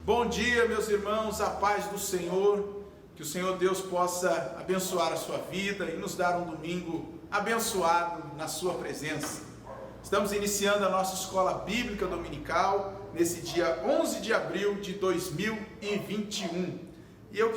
Bom dia, meus irmãos, a paz do Senhor, que o Senhor Deus possa abençoar a sua vida e nos dar um domingo abençoado na sua presença. Estamos iniciando a nossa escola bíblica dominical nesse dia 11 de abril de 2021. E eu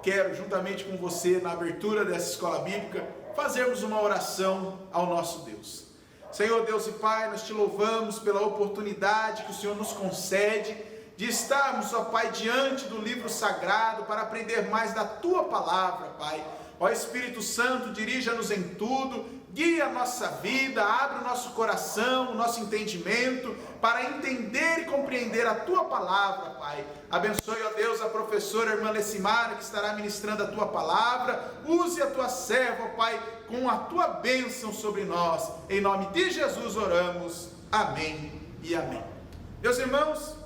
quero juntamente com você, na abertura dessa escola bíblica, fazermos uma oração ao nosso Deus. Senhor Deus e Pai, nós te louvamos pela oportunidade que o Senhor nos concede de estarmos, ó Pai, diante do livro sagrado para aprender mais da Tua palavra, Pai. Ó Espírito Santo, dirija-nos em tudo, guia a nossa vida, abre o nosso coração, o nosso entendimento, para entender e compreender a Tua palavra, Pai. Abençoe, ó Deus, a professora irmã Lecimara, que estará ministrando a Tua palavra. Use a Tua serva, ó Pai, com a Tua bênção sobre nós. Em nome de Jesus oramos. Amém e amém. Meus irmãos,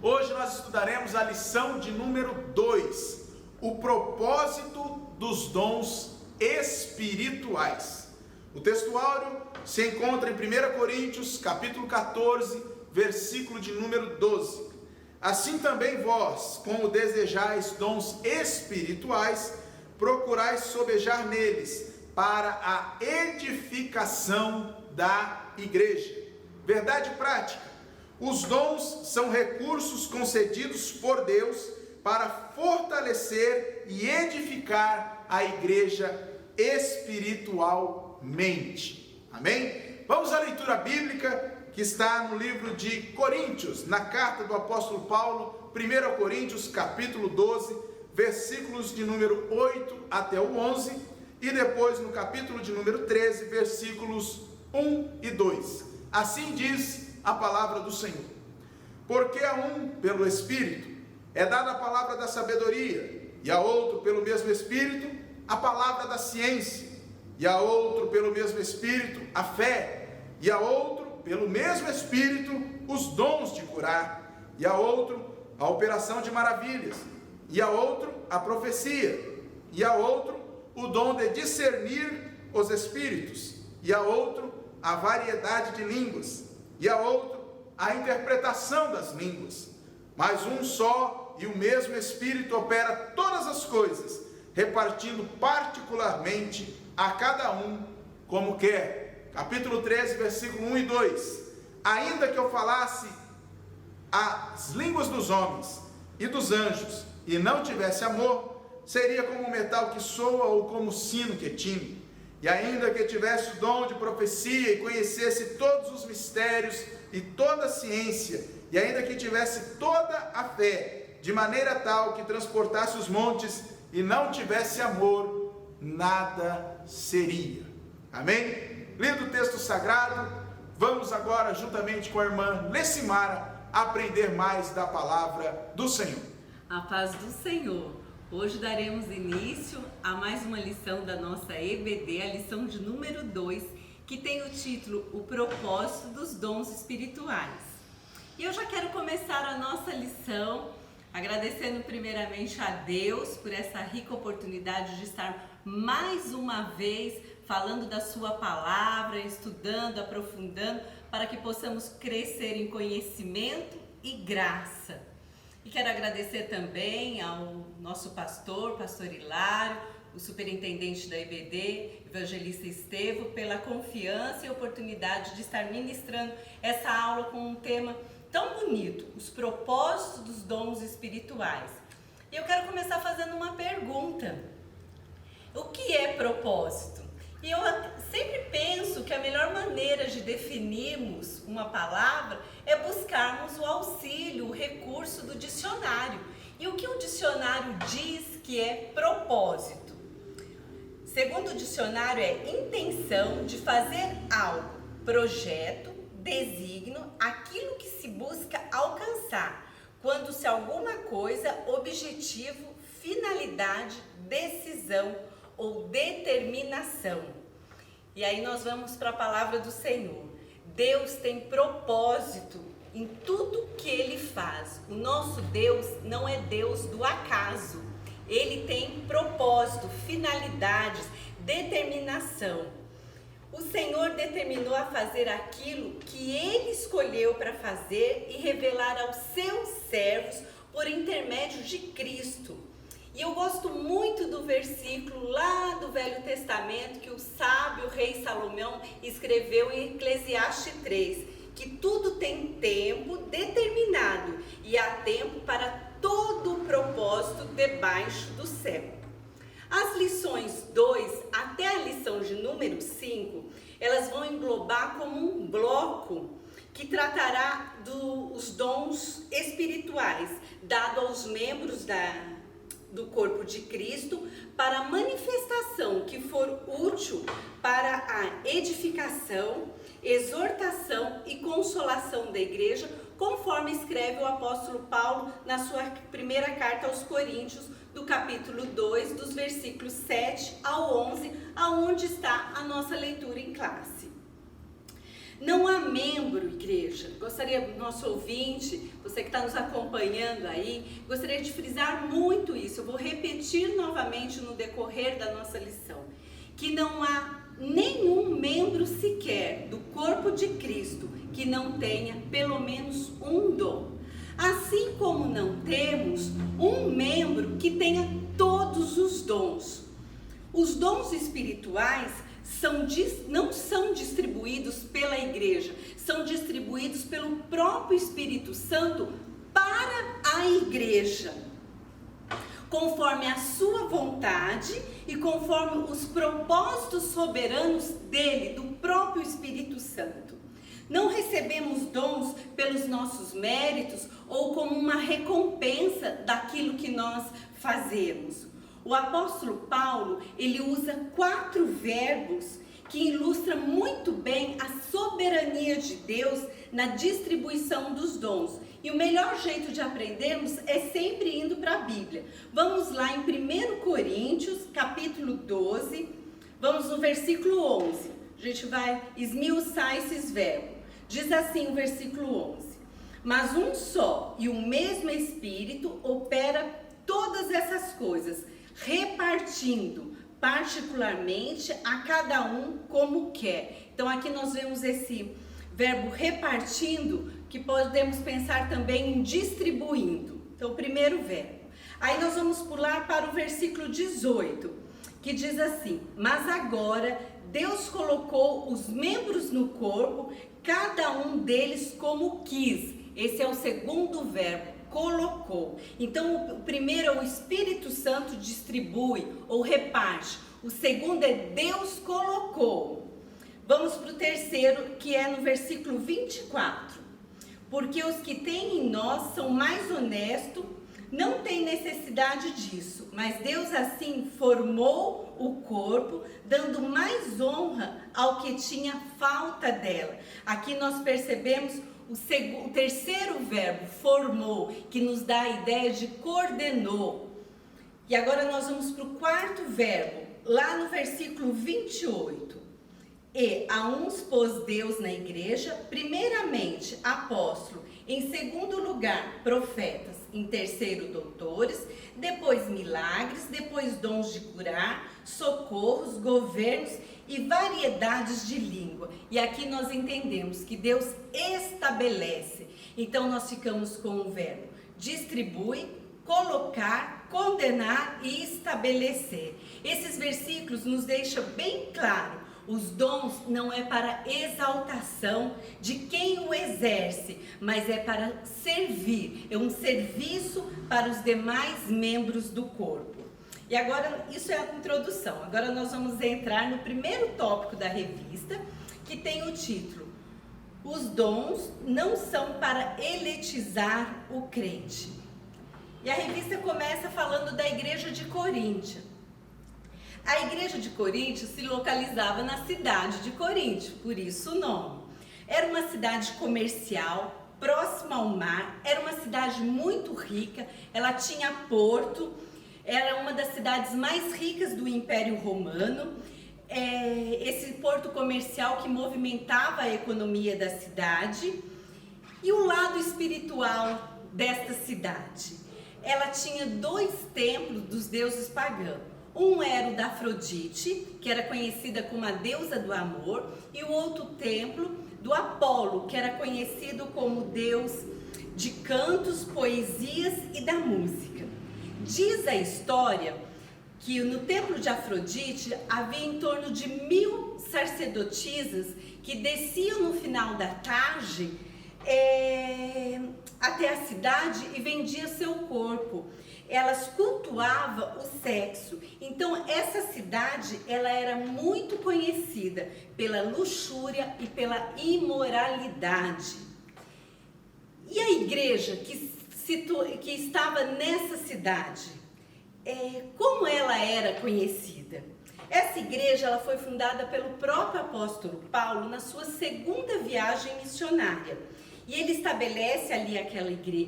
hoje nós estudaremos a lição de número 2, o propósito dos dons espirituais. O textuário se encontra em 1 Coríntios, capítulo 14, versículo de número 12. Assim também vós, como desejais dons espirituais, procurais sobejar neles, para a edificação da igreja. Verdade prática: os dons são recursos concedidos por Deus para fortalecer e edificar a igreja espiritualmente. Amém? Vamos à leitura bíblica que está no livro de Coríntios, na carta do apóstolo Paulo, 1 Coríntios, capítulo 12, versículos de número 8 até o 11, e depois no capítulo de número 13, versículos 1 e 2. Assim diz a palavra do Senhor: porque a um, pelo Espírito, é dada a palavra da sabedoria, e a outro, pelo mesmo Espírito, a palavra da ciência, e a outro, pelo mesmo Espírito, a fé, e a outro, pelo mesmo Espírito, os dons de curar, e a outro, a operação de maravilhas, e a outro, a profecia, e a outro, o dom de discernir os espíritos, e a outro, a variedade de línguas, e a outro, a interpretação das línguas. Mas um só e o mesmo Espírito opera todas as coisas, repartindo particularmente a cada um como quer. Capítulo 13, versículo 1 e 2. Ainda que eu falasse as línguas dos homens e dos anjos, e não tivesse amor, seria como um metal que soa ou como sino que tine. E ainda que tivesse o dom de profecia e conhecesse todos os mistérios e toda a ciência, e ainda que tivesse toda a fé, de maneira tal que transportasse os montes, e não tivesse amor, nada seria. Amém? Lido o texto sagrado, vamos agora, juntamente com a irmã Lecimara, aprender mais da palavra do Senhor. A paz do Senhor. Hoje daremos início a mais uma lição da nossa EBD, a lição de número 2, que tem o título O Propósito dos Dons Espirituais. E eu já quero começar a nossa lição agradecendo primeiramente a Deus por essa rica oportunidade de estar mais uma vez falando da sua palavra, estudando, aprofundando, para que possamos crescer em conhecimento e graça. E quero agradecer também ao nosso pastor Hilário, o superintendente da EBD, evangelista Estevão, pela confiança e oportunidade de estar ministrando essa aula com um tema tão bonito, os propósitos dos dons espirituais. E eu quero começar fazendo uma pergunta: o que é propósito? E eu sempre penso que a melhor maneira de definirmos uma palavra é buscarmos o auxílio, o recurso do dicionário. E o que o dicionário diz que é propósito? Segundo o dicionário, é intenção de fazer algo, projeto, desígnio, aquilo que se busca alcançar, quando se alguma coisa, objetivo, finalidade, decisão ou determinação. E aí nós vamos para a palavra do Senhor. Deus tem propósito em tudo que Ele faz. O nosso Deus não é Deus do acaso. Ele tem propósito, finalidades, determinação. O Senhor determinou a fazer aquilo que Ele escolheu para fazer e revelar aos seus servos por intermédio de Cristo. E eu gosto muito do versículo lá do Velho Testamento que o sábio rei Salomão escreveu em Eclesiastes 3, que tudo tem tempo determinado e há tempo para todo o propósito debaixo do céu. As lições 2 até a lição de número 5, elas vão englobar como um bloco que tratará dos dons espirituais dados aos membros do corpo de Cristo para a manifestação que for útil para a edificação, exortação e consolação da igreja, conforme escreve o apóstolo Paulo na sua primeira carta aos Coríntios, do capítulo 2, dos versículos 7 ao 11, aonde está a nossa leitura em classe. Não há membro, igreja, gostaria, nosso ouvinte, você que está nos acompanhando aí, gostaria de frisar muito isso, eu vou repetir novamente no decorrer da nossa lição, que não há nenhum membro sequer do corpo de Cristo que não tenha pelo menos um dom. Assim como não temos um membro que tenha todos os dons. Os dons espirituais não são distribuídos pela igreja, são distribuídos pelo próprio Espírito Santo para a igreja, conforme a sua vontade e conforme os propósitos soberanos dele, do próprio Espírito Santo. Não recebemos dons pelos nossos méritos ou como uma recompensa daquilo que nós fazemos. O apóstolo Paulo, ele usa 4 verbos que ilustram muito bem a soberania de Deus na distribuição dos dons. E o melhor jeito de aprendermos é sempre indo para a Bíblia. Vamos lá em 1 Coríntios, capítulo 12, vamos no versículo 11. A gente vai esmiuçar esses verbos. Diz assim o versículo 11: mas um só e o mesmo Espírito opera todas essas coisas, repartindo particularmente a cada um como quer. Então aqui nós vemos esse verbo repartindo, que podemos pensar também em distribuindo. Então o primeiro verbo. Aí nós vamos pular para o versículo 18, que diz assim: mas agora Deus colocou os membros no corpo, cada um deles como quis. Esse é o segundo verbo, colocou. Então o primeiro é o Espírito Santo distribui ou reparte. O segundo é Deus colocou. Vamos para o terceiro, que é no versículo 24. Porque os que têm em nós são mais honestos, não tem necessidade disso, mas Deus assim formou o corpo, dando mais honra ao que tinha falta dela. Aqui nós percebemos o terceiro verbo, formou, que nos dá a ideia de coordenou. E agora nós vamos para o quarto verbo, lá no versículo 28. E a uns pôs Deus na igreja, primeiramente apóstolo, em segundo lugar profetas, em terceiro doutores, depois milagres, depois dons de curar, socorros, governos e variedades de língua. E aqui nós entendemos que Deus estabelece. Então nós ficamos com o verbo distribui, colocar, condenar e estabelecer. Esses versículos nos deixam bem claro: os dons não é para exaltação de quem o exerce, mas é para servir, é um serviço para os demais membros do corpo. E agora, isso é a introdução. Agora nós vamos entrar no primeiro tópico da revista, que tem o título: os dons não são para elitizar o crente. E a revista começa falando da igreja de Corinto. A igreja de Corinto se localizava na cidade de Corinto, por isso o nome. Era uma cidade comercial, próxima ao mar, era uma cidade muito rica, ela tinha porto, era uma das cidades mais ricas do Império Romano. Esse porto comercial que movimentava a economia da cidade. E o lado espiritual desta cidade? Ela tinha 2 templos dos deuses pagãos. Um era o da Afrodite, que era conhecida como a deusa do amor, e o outro templo do Apolo, que era conhecido como deus de cantos, poesias e da música. Diz a história que no templo de Afrodite havia em torno de 1000 sacerdotisas que desciam no final da tarde até a cidade e vendiam seu corpo. Elas cultuavam o sexo. Então essa cidade ela era muito conhecida pela luxúria e pela imoralidade. E a igreja que estava nessa cidade, como ela era conhecida? Essa igreja ela foi fundada pelo próprio apóstolo Paulo na sua segunda viagem missionária. E ele estabelece ali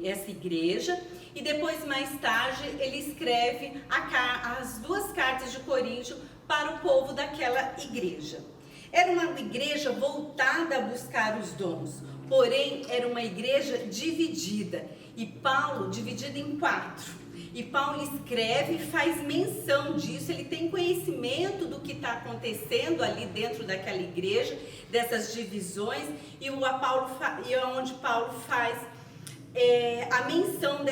essa igreja e depois, mais tarde, ele escreve as 2 cartas de Coríntio para o povo daquela igreja. Era uma igreja voltada a buscar os dons, porém era uma igreja dividida, e Paulo dividida em 4. E Paulo escreve e faz menção disso, ele tem conhecimento do que está acontecendo ali dentro daquela igreja, dessas divisões, e onde Paulo faz a menção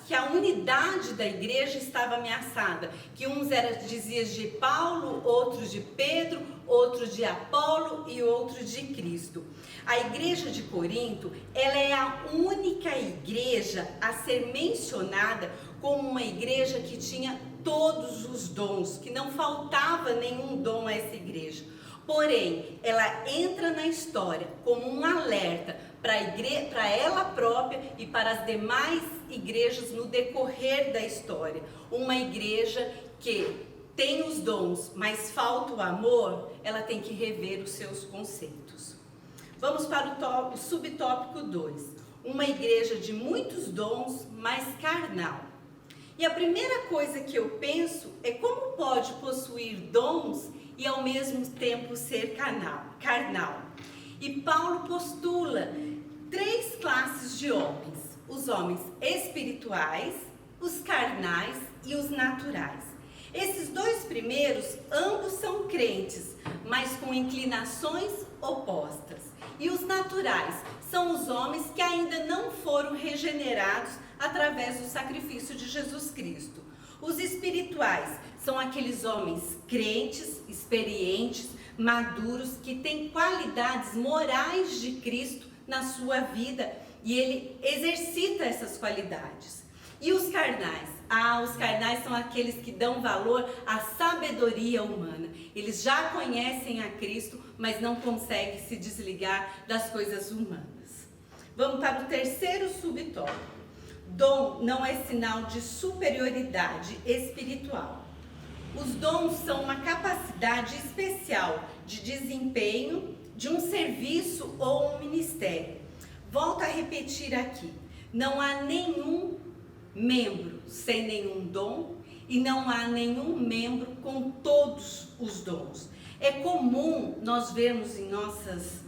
que a unidade da igreja estava ameaçada, que uns diziam de Paulo, outros de Pedro, outros de Apolo e outros de Cristo. A igreja de Corinto, ela é a única igreja a ser mencionada como uma igreja que tinha todos os dons, que não faltava nenhum dom a essa igreja. Porém, ela entra na história como um alerta para ela própria e para as demais igrejas no decorrer da história. Uma igreja que tem os dons, mas falta o amor, ela tem que rever os seus conceitos. Vamos para o subtópico 2. Uma igreja de muitos dons, mas carnal. E a primeira coisa que eu penso é como pode possuir dons e ao mesmo tempo ser carnal. E Paulo postula 3 classes de homens: os homens espirituais, os carnais e os naturais. Esses 2 primeiros, ambos são crentes, mas com inclinações opostas. E os naturais são os homens que ainda não foram regenerados através do sacrifício de Jesus Cristo. Os espirituais são aqueles homens crentes, experientes, maduros, que têm qualidades morais de Cristo na sua vida e ele exercita essas qualidades. E os carnais? Os carnais são aqueles que dão valor à sabedoria humana. Eles já conhecem a Cristo, mas não conseguem se desligar das coisas humanas. Vamos para o terceiro subtópico. Dom não é sinal de superioridade espiritual. Os dons são uma capacidade especial de desempenho de um serviço ou um ministério. Volto a repetir aqui: não há nenhum membro sem nenhum dom e não há nenhum membro com todos os dons. É comum nós vermos em nossas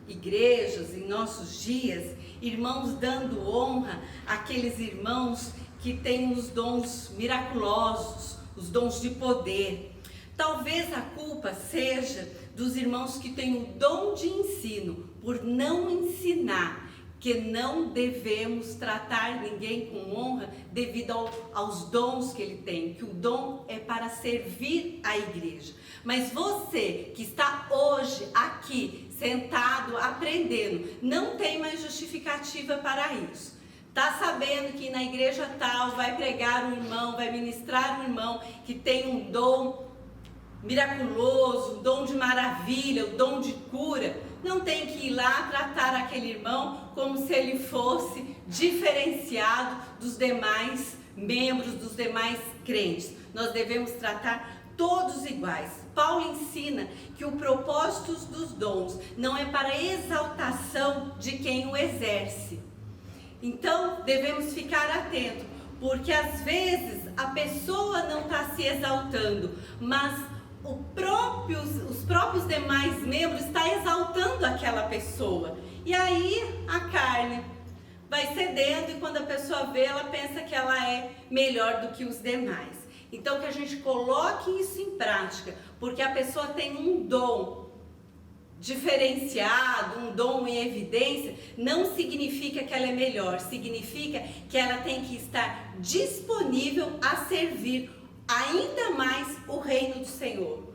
igrejas, em nossos dias, irmãos dando honra àqueles irmãos que têm os dons miraculosos, os dons de poder. Talvez a culpa seja dos irmãos que têm o dom de ensino, por não ensinar que não devemos tratar ninguém com honra devido aos dons que ele tem, que o dom é para servir a igreja. Mas você que está hoje aqui, sentado, aprendendo, não tem mais justificativa para isso. Está sabendo que na igreja tal vai pregar um irmão, vai ministrar um irmão que tem um dom miraculoso, um dom de maravilha, um dom de cura. Não tem que ir lá tratar aquele irmão como se ele fosse diferenciado dos demais membros, dos demais crentes. Nós devemos tratar todos iguais. Paulo ensina que o propósito dos dons não é para exaltação de quem o exerce. Então, devemos ficar atentos, porque às vezes a pessoa não está se exaltando, mas os próprios demais membros estão exaltando aquela pessoa. E aí a carne vai cedendo e quando a pessoa vê, ela pensa que ela é melhor do que os demais. Então que a gente coloque isso em prática, porque a pessoa tem um dom diferenciado, um dom em evidência, não significa que ela é melhor, significa que ela tem que estar disponível a servir ainda mais o reino do Senhor.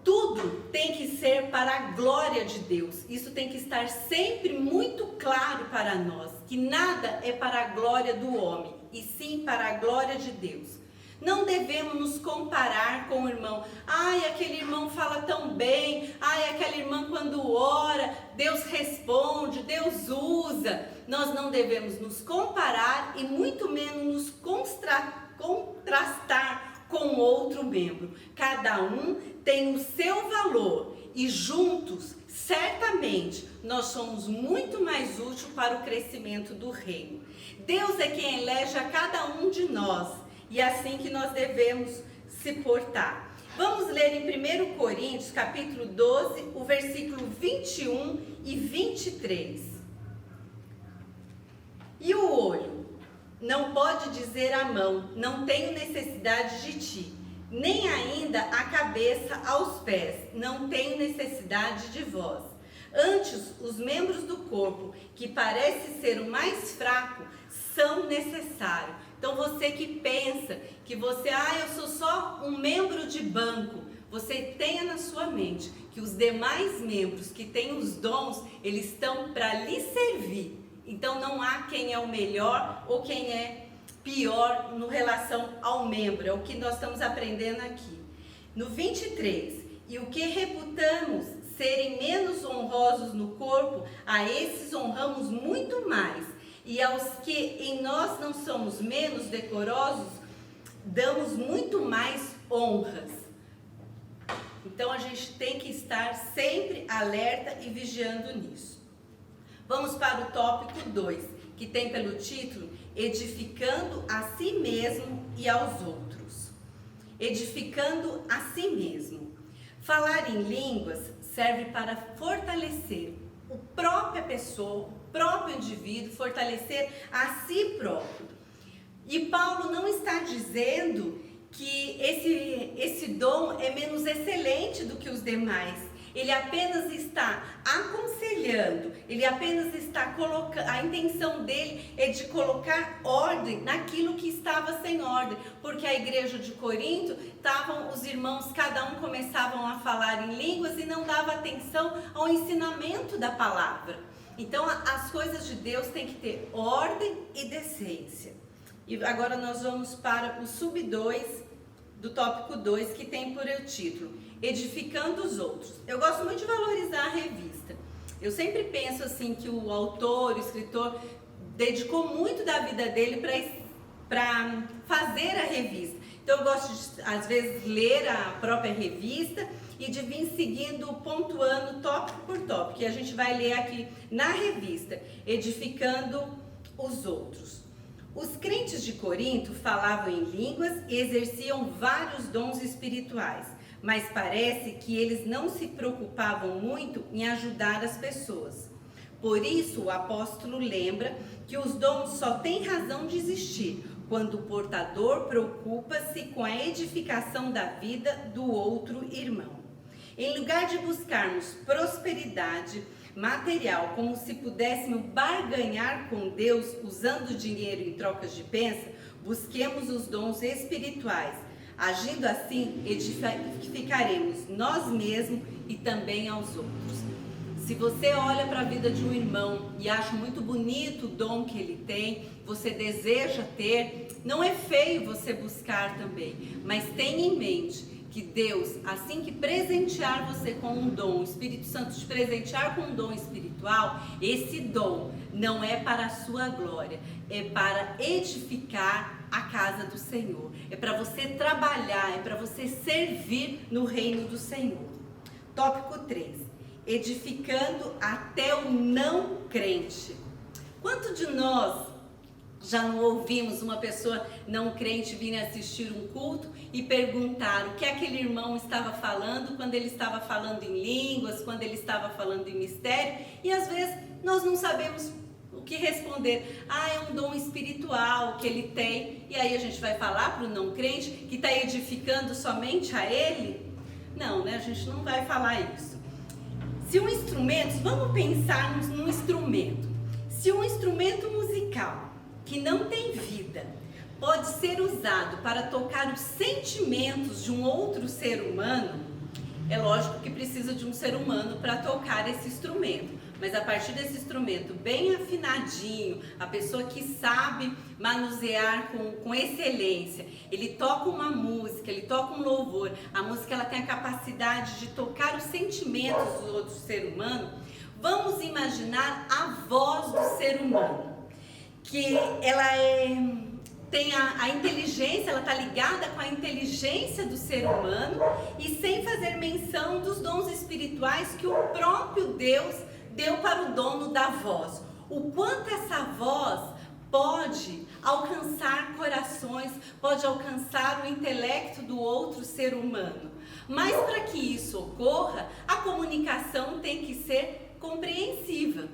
Tudo tem que ser para a glória de Deus. Isso tem que estar sempre muito claro para nós, que nada é para a glória do homem, e sim para a glória de Deus. Não devemos nos comparar com o irmão. Ai, aquele irmão fala tão bem. Ai, aquela irmã quando ora, Deus responde, Deus usa. Nós não devemos nos comparar e muito menos nos contrastar com outro membro. Cada um tem o seu valor e juntos, certamente, nós somos muito mais úteis para o crescimento do reino. Deus é quem elege a cada um de nós. E é assim que nós devemos se portar. Vamos ler em 1 Coríntios, capítulo 12, o versículo 21 e 23. E o olho não pode dizer à mão, não tenho necessidade de ti, nem ainda a cabeça aos pés, não tenho necessidade de vós. Antes, os membros do corpo, que parece ser o mais fraco, são necessários. Então você que pensa que você, eu sou só um membro de banco, você tenha na sua mente que os demais membros que têm os dons, eles estão para lhe servir. Então não há quem é o melhor ou quem é pior no relação ao membro, é o que nós estamos aprendendo aqui. No 23, e o que reputamos serem menos honrosos no corpo, a esses honramos muito mais. E aos que em nós não somos menos decorosos, damos muito mais honras. Então a gente tem que estar sempre alerta e vigiando nisso. Vamos para o tópico 2, que tem pelo título Edificando a si mesmo e aos outros. Edificando a si mesmo. Falar em línguas serve para fortalecer a própria pessoa, o próprio indivíduo, fortalecer a si próprio. E Paulo não está dizendo que esse dom é menos excelente do que os demais. Ele apenas está aconselhando, ele apenas está colocando, a intenção dele é de colocar ordem naquilo que estava sem ordem, porque a igreja de Corinto, os irmãos, cada um começavam a falar em línguas e não dava atenção ao ensinamento da palavra. Então as coisas de Deus têm que ter ordem e decência. E agora nós vamos para o sub 2 do tópico 2, que tem por título Edificando os Outros. Eu gosto muito de valorizar a revista. Eu sempre penso assim que o autor, o escritor, dedicou muito da vida dele para fazer a revista. Então eu gosto de, às vezes, ler a própria revista e de vir seguindo, pontuando tópico por tópico, que a gente vai ler aqui na revista, Edificando os Outros. Os crentes de Corinto falavam em línguas e exerciam vários dons espirituais, mas parece que eles não se preocupavam muito em ajudar as pessoas. Por isso, o apóstolo lembra que os dons só têm razão de existir quando o portador preocupa-se com a edificação da vida do outro irmão. Em lugar de buscarmos prosperidade material, como se pudéssemos barganhar com Deus usando dinheiro em trocas de bênção, busquemos os dons espirituais. Agindo assim, edificaremos nós mesmos e também aos outros. Se você olha para a vida de um irmão e acha muito bonito o dom que ele tem, você deseja ter, não é feio você buscar também, mas tenha em mente que Deus, assim que presentear você com um dom, o Espírito Santo te presentear com um dom espiritual, esse dom não é para a sua glória, é para edificar a casa do Senhor, é para você trabalhar, é para você servir no reino do Senhor. Tópico 3, edificando até o não crente. Quanto de nós já não ouvimos uma pessoa não crente vir assistir um culto e perguntar o que aquele irmão estava falando, quando ele estava falando em línguas, quando ele estava falando em mistério, e às vezes nós não sabemos O que responder? É um dom espiritual que ele tem. E aí a gente vai falar para o não crente que está edificando somente a ele? Não, né? A gente não vai falar isso. Se um instrumento, vamos pensar num instrumento. Se um instrumento musical que não tem vida pode ser usado para tocar os sentimentos de um outro ser humano, é lógico que precisa de um ser humano para tocar esse instrumento. Mas a partir desse instrumento bem afinadinho, a pessoa que sabe manusear com excelência, ele toca uma música, ele toca um louvor, a música ela tem a capacidade de tocar os sentimentos do outro ser humano. Vamos imaginar a voz do ser humano, que ela tem a inteligência, ela está ligada com a inteligência do ser humano e sem fazer menção dos dons espirituais que o próprio Deus deu para o dono da voz. O quanto essa voz pode alcançar corações, pode alcançar o intelecto do outro ser humano. Mas para que isso ocorra, a comunicação tem que ser compreensiva.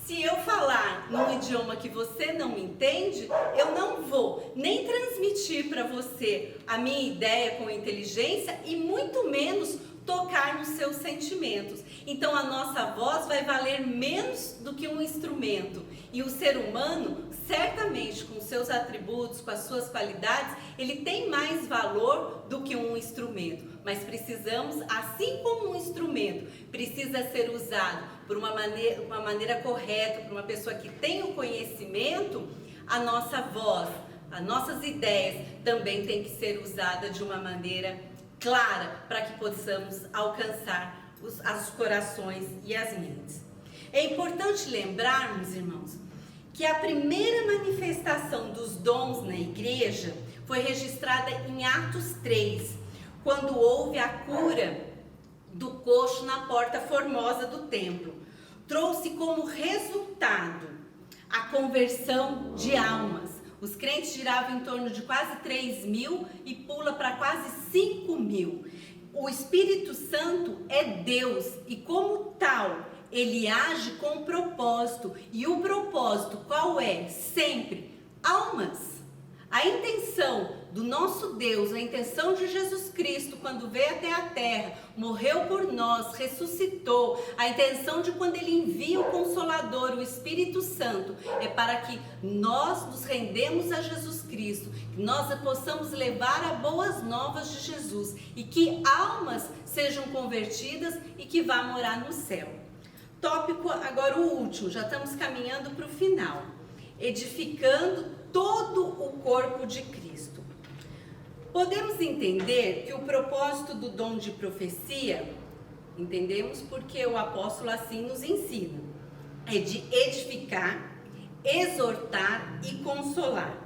Se eu falar num idioma que você não entende, eu não vou nem transmitir para você a minha ideia com inteligência e muito menos tocar nos seus sentimentos. Então a nossa voz vai valer menos do que um instrumento. E o ser humano, certamente com seus atributos, com as suas qualidades, ele tem mais valor do que um instrumento. Mas precisamos, assim como um instrumento precisa ser usado por uma maneira correta, por uma pessoa que tem o conhecimento, a nossa voz, as nossas ideias também tem que ser usada de uma maneira clara para que possamos alcançar os corações e as mentes. É importante lembrarmos, irmãos, que a primeira manifestação dos dons na igreja foi registrada em Atos 3, quando houve a cura do coxo na porta formosa do templo. Trouxe como resultado a conversão de almas. Os crentes giravam em torno de quase 3.000 e pula para quase 5.000. O Espírito Santo é Deus e como tal, ele age com propósito. E o propósito qual é? Sempre almas. A intenção do nosso Deus, a intenção de Jesus Cristo quando veio até a terra, morreu por nós, ressuscitou, a intenção de quando ele envia o Consolador, o Espírito Santo, é para que nós nos rendemos a Jesus Cristo, que nós possamos levar a boas novas de Jesus e que almas sejam convertidas e que vá morar no céu. Tópico agora o último, já estamos caminhando para o final, edificando todo o corpo de Cristo. Podemos entender que o propósito do dom de profecia, entendemos porque o apóstolo assim nos ensina, é de edificar, exortar e consolar.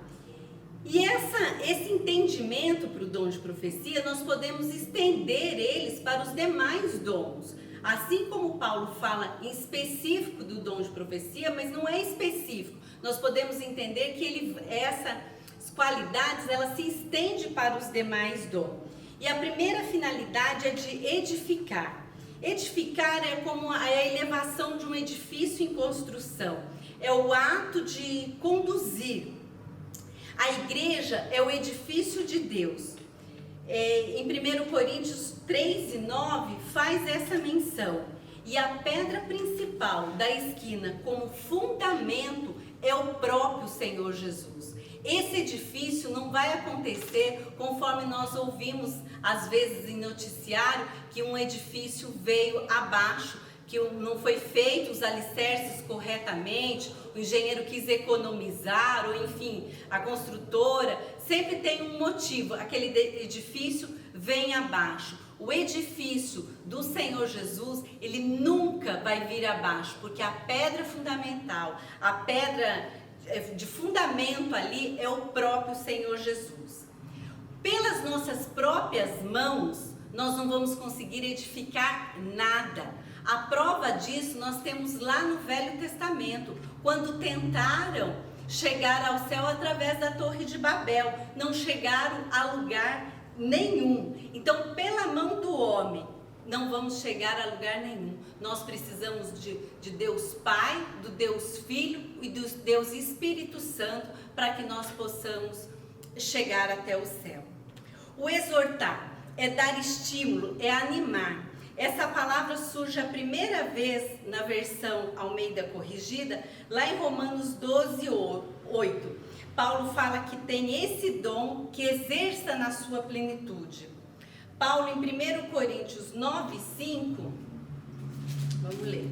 E esse entendimento para o dom de profecia, nós podemos estender eles para os demais dons. Assim como Paulo fala em específico do dom de profecia, mas não é específico. Nós podemos entender que essas qualidades, ela se estende para os demais dons. E a primeira finalidade é de edificar. Edificar é como a elevação de um edifício em construção. É o ato de conduzir. A igreja é o edifício de Deus. Em 1 Coríntios 3:9 faz essa menção. E a pedra principal da esquina como fundamento é o próprio Senhor Jesus. Esse edifício não vai acontecer conforme nós ouvimos às vezes em noticiário que um edifício veio abaixo, que não foi feito os alicerces corretamente, o engenheiro quis economizar, ou enfim, a construtora, sempre tem um motivo, aquele edifício vem abaixo. O edifício do Senhor Jesus, ele nunca vai vir abaixo, porque a pedra fundamental, a pedra de fundamento ali é o próprio Senhor Jesus. Pelas nossas próprias mãos, nós não vamos conseguir edificar nada. A prova disso nós temos lá no Velho Testamento, quando tentaram chegar ao céu através da Torre de Babel, não chegaram a lugar nenhum. Então, pela mão do homem, não vamos chegar a lugar nenhum. Nós precisamos de Deus Pai, do Deus Filho e do Deus Espírito Santo para que nós possamos chegar até o céu. O exortar é dar estímulo, é animar. Essa palavra surge a primeira vez na versão Almeida Corrigida, lá em Romanos 12:8. Paulo fala que tem esse dom que exerça na sua plenitude. Paulo, em 1 Coríntios 9:5, vamos ler.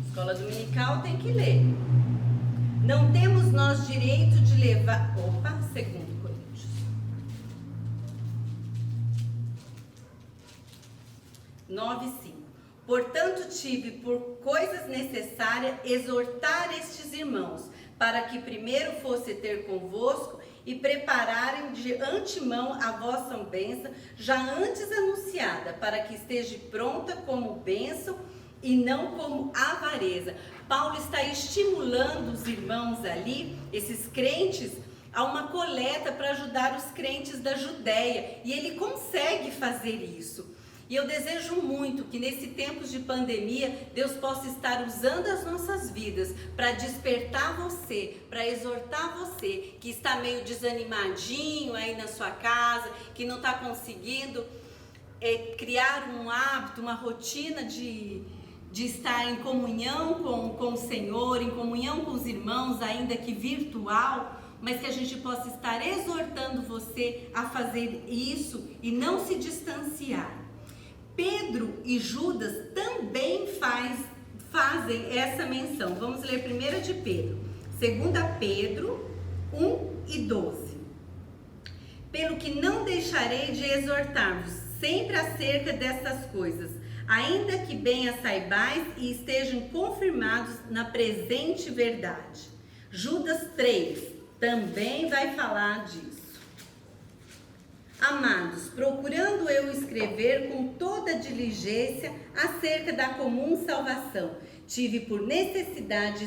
Escola dominical tem que ler. Não temos nós direito de levar... 2 Coríntios 9:5. Portanto, tive por coisas necessárias exortar estes irmãos, para que primeiro fosse ter convosco e prepararem de antemão a vossa bênção, já antes anunciada, para que esteja pronta como bênção e não como avareza. Paulo está estimulando os irmãos ali, esses crentes, a uma coleta para ajudar os crentes da Judéia, e ele consegue fazer isso. E eu desejo muito que nesse tempo de pandemia, Deus possa estar usando as nossas vidas para despertar você, para exortar você que está meio desanimadinho aí na sua casa, que não está conseguindo criar um hábito, uma rotina de estar em comunhão com o Senhor, em comunhão com os irmãos, ainda que virtual, mas que a gente possa estar exortando você a fazer isso e não se distanciar. Pedro e Judas também fazem essa menção. Vamos ler 1 de Pedro, 2 Pedro 1:12. Pelo que não deixarei de exortar-vos sempre acerca dessas coisas, ainda que bem as saibais e estejam confirmados na presente verdade. Judas 3 também vai falar disso. Amados, procurando eu escrever com toda diligência acerca da comum salvação, tive por necessidade de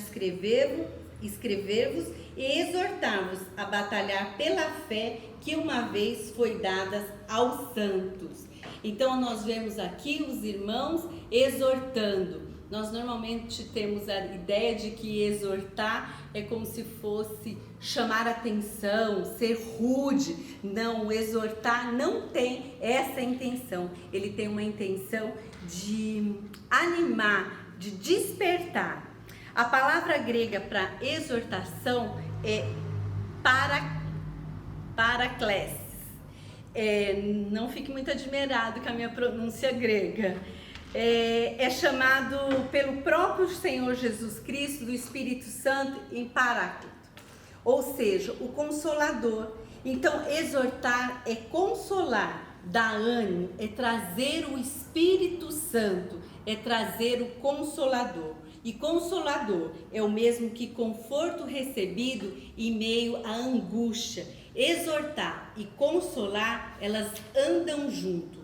escrever-vos e exortar-vos a batalhar pela fé que uma vez foi dada aos santos. Então nós vemos aqui os irmãos exortando. Nós normalmente temos a ideia de que exortar é como se fosse chamar atenção, ser rude. Não, exortar não tem essa intenção. Ele tem uma intenção de animar, de despertar. A palavra grega para exortação é paraklesis. Não fique muito admirado com a minha pronúncia grega. É chamado pelo próprio Senhor Jesus Cristo, do Espírito Santo, em Paráclito, ou seja, o Consolador. Então, exortar é consolar, dar ânimo, é trazer o Espírito Santo, é trazer o Consolador. E Consolador é o mesmo que conforto recebido em meio à angústia. Exortar e consolar, elas andam junto.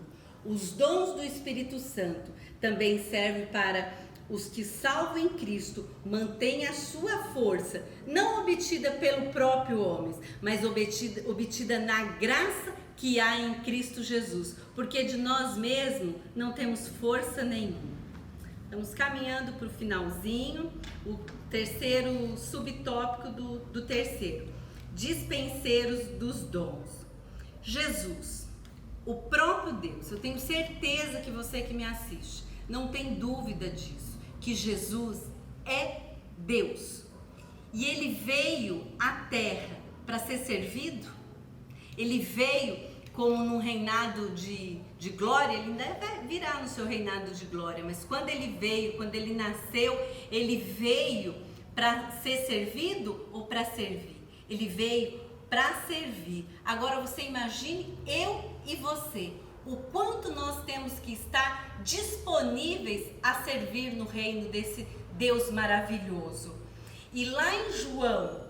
Os dons do Espírito Santo também servem para os que salvam em Cristo, mantêm a sua força, não obtida pelo próprio homem, mas obtida na graça que há em Cristo Jesus, porque de nós mesmos não temos força nenhuma. Estamos caminhando para o finalzinho, o terceiro subtópico do terceiro, dispenseiros dos dons. Jesus, o próprio Deus, eu tenho certeza que você que me assiste não tem dúvida disso, que Jesus é Deus e Ele veio à terra para ser servido. Ele veio como num reinado de glória, ele ainda vai virar no seu reinado de glória, mas quando Ele veio, quando Ele nasceu, Ele veio para ser servido ou para servir? Ele veio para servir. Agora você imagine eu e você, o quanto nós temos que estar disponíveis a servir no reino desse Deus maravilhoso. E lá em João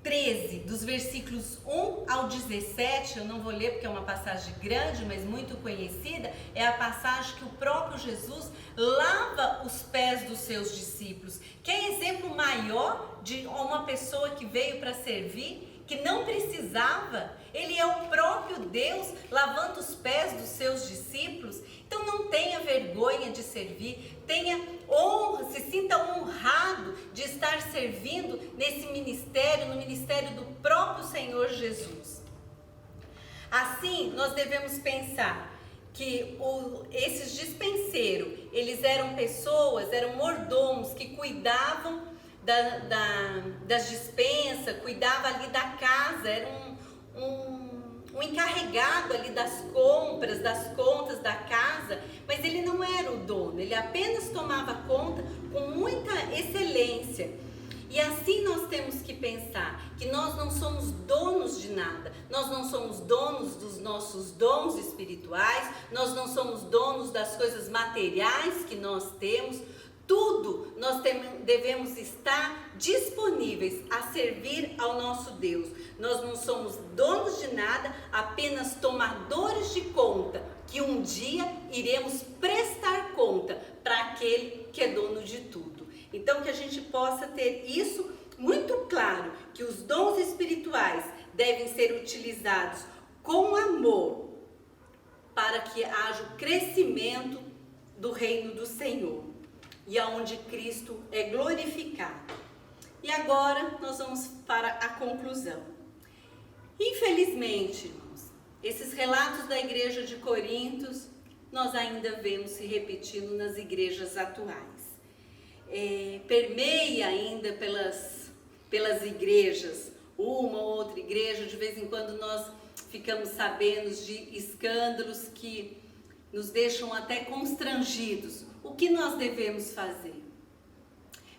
13, dos versículos 1 ao 17, eu não vou ler porque é uma passagem grande, mas muito conhecida, é a passagem que o próprio Jesus lava os pés dos seus discípulos. Que é exemplo maior de uma pessoa que veio para servir, que não precisava. Ele é o próprio Deus lavando os pés dos seus discípulos. Então não tenha vergonha de servir, tenha honra, se sinta honrado de estar servindo nesse ministério, no ministério do próprio Senhor Jesus. Assim, nós devemos pensar que esses dispenseiros, eles eram pessoas, eram mordomos que cuidavam das dispensas, cuidavam ali da casa, era um encarregado ali das compras, das contas da casa, mas ele não era o dono, ele apenas tomava conta com muita excelência. E assim nós temos que pensar que nós não somos donos de nada, nós não somos donos dos nossos dons espirituais, nós não somos donos das coisas materiais que nós temos. Tudo nós devemos estar disponíveis a servir ao nosso Deus. Nós não somos donos de nada, apenas tomadores de conta, que um dia iremos prestar conta para aquele que é dono de tudo. Então que a gente possa ter isso muito claro, que os dons espirituais devem ser utilizados com amor para que haja o crescimento do reino do Senhor e aonde Cristo é glorificado. E agora nós vamos para a conclusão. Infelizmente, irmãos, esses relatos da igreja de Corinto, nós ainda vemos se repetindo nas igrejas atuais. Permeia ainda pelas igrejas, uma ou outra igreja, de vez em quando nós ficamos sabendo de escândalos que nos deixam até constrangidos. O que nós devemos fazer?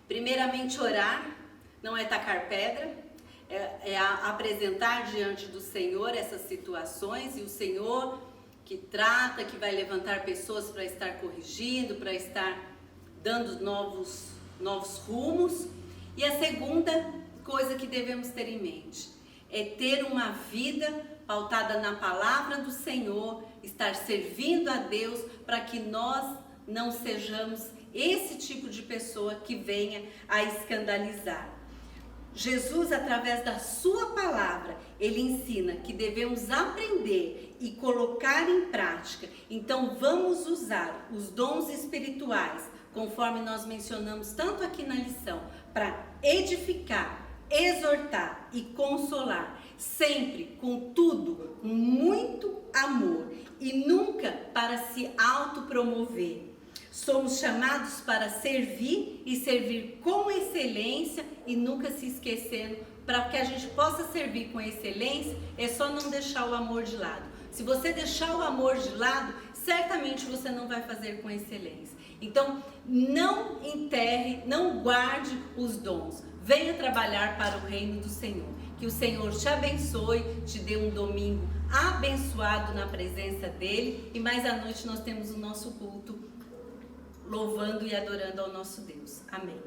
Primeiramente, orar, não é tacar pedra, é apresentar diante do Senhor essas situações, e o Senhor que trata, que vai levantar pessoas para estar corrigindo, para estar dando novos rumos. E a segunda coisa que devemos ter em mente é ter uma vida pautada na palavra do Senhor, estar servindo a Deus, para que nós não sejamos esse tipo de pessoa que venha a escandalizar. Jesus, através da sua palavra, ele ensina que devemos aprender e colocar em prática. Então vamos usar os dons espirituais, conforme nós mencionamos tanto aqui na lição, para edificar, exortar e consolar, sempre, com tudo, com muito amor e nunca para se autopromover. Somos chamados para servir e servir com excelência e nunca se esquecendo. Para que a gente possa servir com excelência, é só não deixar o amor de lado. Se você deixar o amor de lado, certamente você não vai fazer com excelência. Então, não enterre, não guarde os dons. Venha trabalhar para o reino do Senhor. Que o Senhor te abençoe, te dê um domingo abençoado na presença dEle. E mais à noite nós temos o nosso culto, louvando e adorando ao nosso Deus. Amém.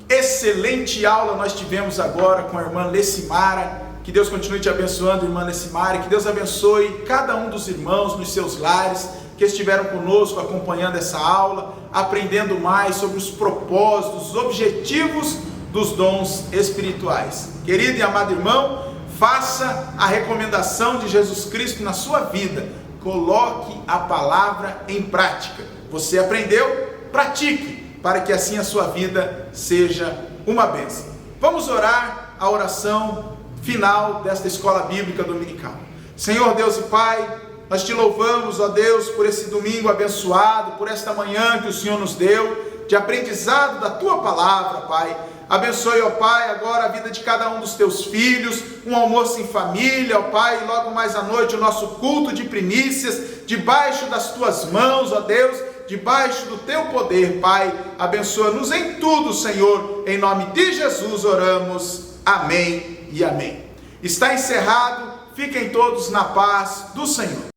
Excelente aula nós tivemos agora com a irmã Lecimara. Que Deus continue te abençoando, irmã Lecimara. Que Deus abençoe cada um dos irmãos nos seus lares que estiveram conosco acompanhando essa aula, aprendendo mais sobre os propósitos, os objetivos dos dons espirituais. Querido e amado irmão, faça a recomendação de Jesus Cristo na sua vida. Coloque a palavra em prática. Você aprendeu? Pratique, para que assim a sua vida seja uma bênção. Vamos orar a oração final desta escola bíblica dominical. Senhor Deus e Pai, nós te louvamos, ó Deus, por esse domingo abençoado, por esta manhã que o Senhor nos deu, de aprendizado da Tua palavra, Pai. Abençoe, ó Pai, agora a vida de cada um dos Teus filhos, um almoço em família, ó Pai, e logo mais à noite o nosso culto de primícias, debaixo das Tuas mãos, ó Deus, debaixo do Teu poder, Pai. Abençoa-nos em tudo, Senhor, em nome de Jesus oramos, amém e amém. Está encerrado, fiquem todos na paz do Senhor.